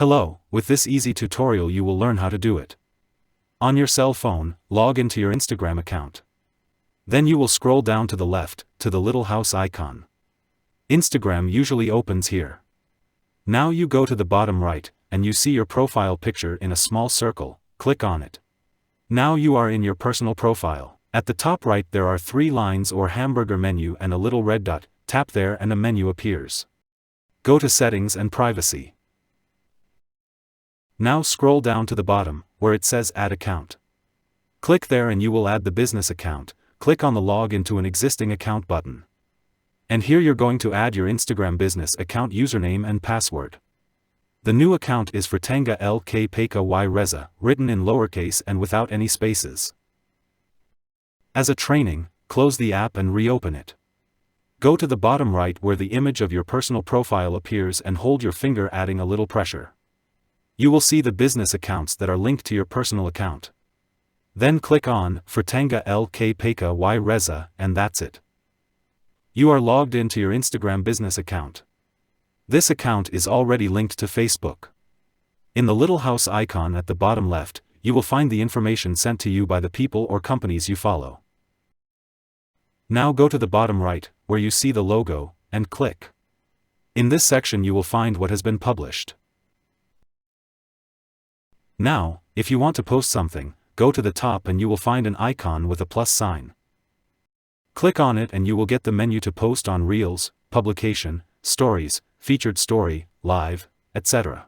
Hello, with this easy tutorial you will learn how to do it. On your cell phone, log into your Instagram account. Then you will scroll down to the left, to the little house icon. Instagram usually opens here. Now you go to the bottom right, and you see your profile picture in a small circle, click on it. Now you are in your personal profile. At the top right there are 3 lines or hamburger menu and a little red dot, tap there and a menu appears. Go to Settings and Privacy. Now scroll down to the bottom, where it says Add Account. Click there and you will add the business account. Click on the Log into an existing account button. And here you're going to add your Instagram business account username and password. The new account is Fratanga LK Peka Y Reza, written in lowercase and without any spaces. As a training, close the app and reopen it. Go to the bottom right where the image of your personal profile appears and hold your finger adding a little pressure. You will see the business accounts that are linked to your personal account. Then click on Fratanga LK Peka Y Reza and that's it. You are logged into your Instagram business account. This account is already linked to Facebook. In the little house icon at the bottom left, you will find the information sent to you by the people or companies you follow. Now go to the bottom right, where you see the logo, and click. In this section you will find what has been published. Now, if you want to post something, go to the top and you will find an icon with a plus sign. Click on it and you will get the menu to post on Reels, Publication, Stories, Featured Story, Live, etc.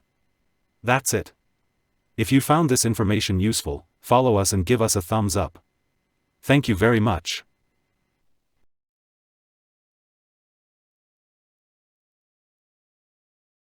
That's it. If you found this information useful, follow us and give us a thumbs up. Thank you very much.